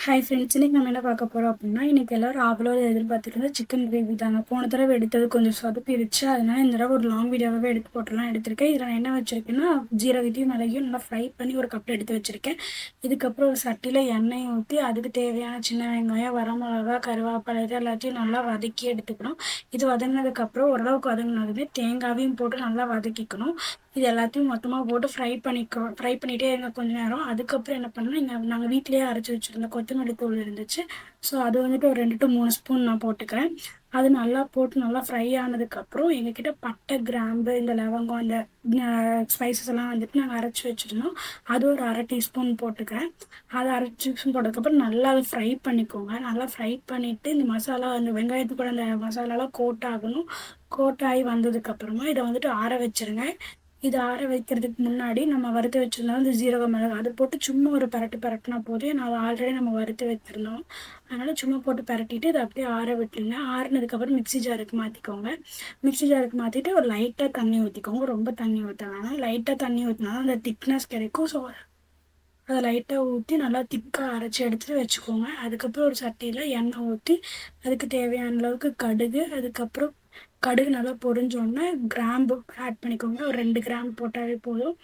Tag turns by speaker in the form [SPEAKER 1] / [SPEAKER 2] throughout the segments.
[SPEAKER 1] Hi friends, இன்னைக்கு நம்ம என்ன பார்க்க போகிறோம் அப்படின்னா, இன்னைக்கு எல்லாரும் ஆவலோட எதிர்பார்த்துட்டு சிக்கன் கிரேவி தாங்க. போன தடவை எடுத்தது கொஞ்சம் சொதப்பிடுச்சு. அதனால இந்த தடவை ஒரு லாங் வீடியோவாகவே எடுத்து போட்டுலாம் எடுத்திருக்கேன். இதில் நான் என்ன வச்சிருக்கேன்னா, ஜீரகத்தையும் மிளகையும் நல்லா ஃப்ரை பண்ணி ஒரு கப்பில் எடுத்து வச்சிருக்கேன். இதுக்கப்புறம் ஒரு சட்டியில் எண்ணெய் ஊற்றி அதுக்கு தேவையான சின்ன வெங்காயம், வரமிளகா, கருவேப்பிலை இது எல்லாத்தையும் நல்லா வதக்கி எடுத்துக்கணும். இது வதங்கினதுக்கப்புறம் ஓரளவுக்கு வதங்கினதுமே தேங்காவையும் போட்டு நல்லா வதக்கிக்கணும். இது எல்லாத்தையும் மொத்தமாக போட்டு ஃப்ரை பண்ணிகிட்டே இருங்க கொஞ்ச நேரம். அதுக்கப்புறம் என்ன பண்ணணும், இங்கே நாங்கள் வீட்டிலேயே அரைச்சி வச்சுருந்த கொத்தமல்லி தூள் இருந்துச்சு. ஸோ அது வந்துட்டு ஒரு 2 to 3 ஸ்பூன் நான் போட்டுக்கிறேன். அது நல்லா போட்டு நல்லா ஃப்ரை ஆனதுக்கப்புறம் எங்ககிட்ட பட்டை, கிராம்பு, இந்த லவங்கம், இந்த ஸ்பைசஸ் எல்லாம் வந்துட்டு நாங்கள் அரைச்சி வச்சுருந்தோம். அது ஒரு 1/2 டீஸ்பூன் போட்டுக்கிறேன். அதை 1/2 டீஸ்பூன் போட்டதுக்கப்புறம் நல்லா அதை ஃப்ரை பண்ணிக்கோங்க. நல்லா ஃப்ரை பண்ணிவிட்டு இந்த மசாலா, அந்த வெங்காயத்துக்கு கூட அந்த மசாலாலாம் கோட் ஆகணும். கோட் ஆகி வந்ததுக்கப்புறமா இதை வந்துட்டு ஆற வச்சுருங்க. இது ஆற வைக்கிறதுக்கு முன்னாடி நம்ம வறுத்து வச்சுருந்தோம் இந்த ஜீரக மிளகு, அதை போட்டு சும்மா ஒரு பரட்டினா போதும். நான் ஆல்ரெடி நம்ம வறுத்து வச்சுருந்தோம், அதனால் சும்மா போட்டு பரட்டிட்டு இதை அப்படியே ஆற விட்டுருங்க. ஆறினதுக்கப்புறம் மிக்ஸி ஜாருக்கு மாற்றிக்கோங்க. மிக்ஸி ஜாருக்கு மாற்றிட்டு ஒரு லைட்டாக தண்ணி ஊற்றிக்கோங்க. ரொம்ப தண்ணி ஊற்ற வேணாம், லைட்டாக தண்ணி ஊற்றினா அந்த திக்னஸ் கிடைக்கும். ஸோ அதை லைட்டாக ஊற்றி நல்லா திக்காக அரைச்சி எடுத்துகிட்டு வச்சுக்கோங்க. அதுக்கப்புறம் ஒரு சட்டியில் எண்ணெய் ஊற்றி அதுக்கு தேவையான அளவுக்கு கடுகு, அதுக்கப்புறம் கடுகு நல்லா பொரிஞ்சோடனே கிராம்பு ஆட் பண்ணிக்கோங்க. ஒரு 2 கிராம் போட்டாலே போதும்.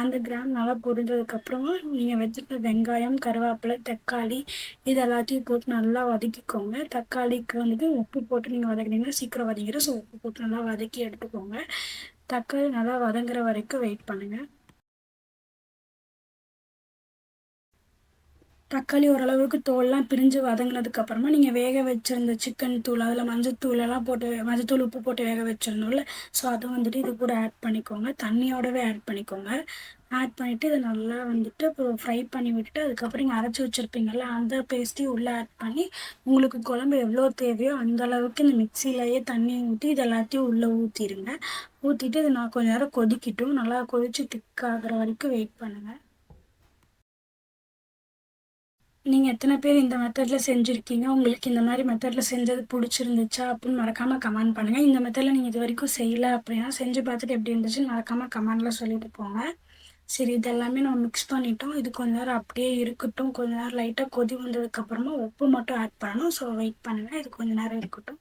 [SPEAKER 1] அந்த கிராம் நல்லா பொரிஞ்சதுக்கப்புறமா நீங்கள் வச்சுருக்க வெங்காயம், கருவேப்பிலை, தக்காளி இது எல்லாத்தையும் போட்டு நல்லா வதக்கிக்கோங்க. தக்காளிக்கு வந்துட்டு உப்பு போட்டு நீங்கள் வதக்கினீங்கன்னா சீக்கிரம் வதங்கிடும். ஸோ உப்பு போட்டு நல்லா வதக்கி எடுத்துக்கோங்க. தக்காளி நல்லா வதங்குற வரைக்கும் வெயிட் பண்ணுங்கள். தக்காளி ஓரளவுக்கு தோல்லாம் பிரிஞ்சு வதங்கினதுக்கப்புறமா நீங்கள் வேக வச்சுருந்த சிக்கன் தூள், அதில் மஞ்சத்தூளெல்லாம் போட்டு மஞ்சத்தூள், உப்பு போட்டு வேக வச்சிடணும்ல. ஸோ அதை வந்துட்டு இது கூட ஆட் பண்ணிக்கோங்க. தண்ணியோடவே ஆட் பண்ணிக்கோங்க. ஆட் பண்ணிவிட்டு இதை நல்லா வந்துட்டு இப்போ ஃப்ரை பண்ணி விட்டுட்டு அதுக்கப்புறம் நீங்கள் அரைச்சி வச்சுருப்பீங்கள்ல அந்த பேஸ்ட்டையும் உள்ளே ஆட் பண்ணி உங்களுக்கு குழம்பு எவ்வளோ தேவையோ அந்த அளவுக்கு இந்த மிக்சியிலையே தண்ணி ஊற்றி இது எல்லாத்தையும் உள்ளே ஊற்றிடுங்க. ஊற்றிட்டு இது நான் கொஞ்சம் நேரம் கொதிக்கட்டும். நல்லா கொதித்து திக்காகிற வரைக்கும் வெயிட் பண்ணுங்கள். நீங்கள் எத்தனை பேர் இந்த மெத்தடில் செஞ்சுருக்கீங்க? உங்களுக்கு இந்த மாதிரி மெத்தடில் செஞ்சது பிடிச்சிருந்துச்சா அப்படின்னு மறக்காமல் கமெண்ட் பண்ணுங்கள். இந்த மெத்தடில் நீங்கள் இது வரைக்கும் செய்யலை அப்படின்னா செஞ்சு பார்த்துட்டு எப்படி இருந்துச்சுன்னு மறக்காமல் கமெண்டில் சொல்லிட்டு போங்க. சரி, இதெல்லாமே நம்ம மிக்ஸ் பண்ணிட்டோம். இது கொஞ்ச நேரம் அப்படியே இருக்கட்டும். கொஞ்ச நேரம் லைட்டாக கொதி வந்ததுக்கப்புறமா உப்பு மட்டும் ஆட் பண்ணணும். ஸோ வெயிட் பண்ணுங்கள், இது கொஞ்ச நேரம் இருக்கட்டும்.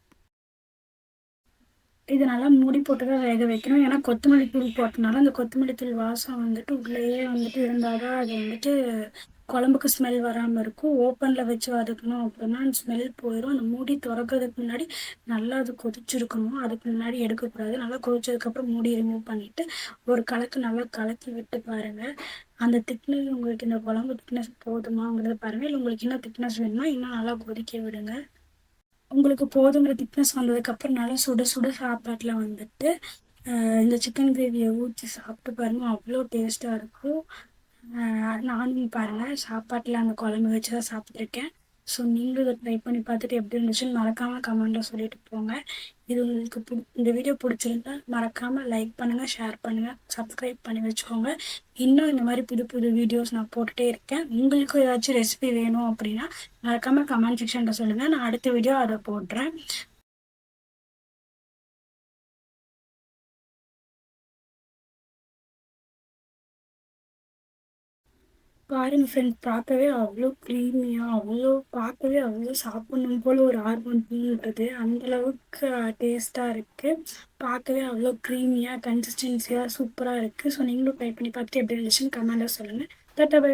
[SPEAKER 1] இது நல்லா மூடி போட்டு தான் வேக வைக்கணும். ஏன்னா கொத்தமல்லி தூள் போட்டனால அந்த கொத்தமல்லி தூள் வாசம் வந்துட்டு உள்ளேயே வந்துட்டு இருந்தால் தான் அது வந்துட்டு குழம்புக்கு ஸ்மெல் வராமல் இருக்கும். ஓப்பனில் வச்சு வதக்கணும் அப்படின்னா அந்த ஸ்மெல் போயிடும். அந்த மூடி திறக்கிறதுக்கு முன்னாடி நல்லா அது கொதிச்சிருக்கணும். அதுக்கு முன்னாடி எடுக்கக்கூடாது. நல்லா கொதிச்சதுக்கப்புறம் மூடி ரிமூவ் பண்ணிவிட்டு ஒரு கலக்கு நல்லா கலக்கி விட்டு பாருங்கள். அந்த திக்னஸ் உங்களுக்கு இந்த குழம்பு திக்னஸ் போதுமாங்கிறத பாருங்கள். இல்லை உங்களுக்கு இன்னும் திக்னஸ் வேணும்னா இன்னும் நல்லா கொதிக்க விடுங்க. உங்களுக்கு போதுங்கிற திக்னஸ் வந்ததுக்கப்புறம் நல்லா சுட சுட சாப்பாட்டில் வந்துட்டு இந்த சிக்கன் கிரேவியை ஊற்றி சாப்பிட்டு பாருங்கள், அவ்வளோ டேஸ்ட்டாக இருக்கும். நானும் பாருங்கள் சாப்பாட்டில் அந்த குழம்பு வச்சு தான் சாப்பிட்ருக்கேன். ஸோ நீங்களும் இதை ட்ரை பண்ணி பார்த்துட்டு எப்படி இருந்துச்சுன்னு மறக்காமல் கமெண்ட்டில் சொல்லிட்டு போங்க. இது உங்களுக்கு இந்த வீடியோ பிடிச்சிருந்தா மறக்காமல் லைக் பண்ணுங்கள், ஷேர் பண்ணுங்கள், சப்ஸ்கிரைப் பண்ணி வச்சுக்கோங்க. இன்னும் இந்த மாதிரி புது புது வீடியோஸ் நான் போட்டுகிட்டே இருக்கேன். உங்களுக்கும் ஏதாச்சும் ரெசிபி வேணும் அப்படின்னா மறக்காமல் கமெண்ட் செக்ஷனில் சொல்லுங்கள். நான் அடுத்த வீடியோ அதை போடுறேன். பாருங்க ஃப்ரெண்ட், பார்க்கவே அவ்வளோ க்ரீமியாக, பார்க்கவே அவ்வளோ சாப்பிடணும் போல் ஒரு ஆர்வம் தூண்டுறது. அந்தளவுக்கு டேஸ்ட்டாக இருக்குது. பார்க்கவே அவ்வளோ க்ரீமியாக கன்சிஸ்டன்சியாக சூப்பராக இருக்குது. ஸோ நீங்களும் ட்ரை பண்ணி பார்த்துட்டு எப்படி இருந்துச்சுன்னு கமெண்டில் சொல்லுங்கள். Tata by.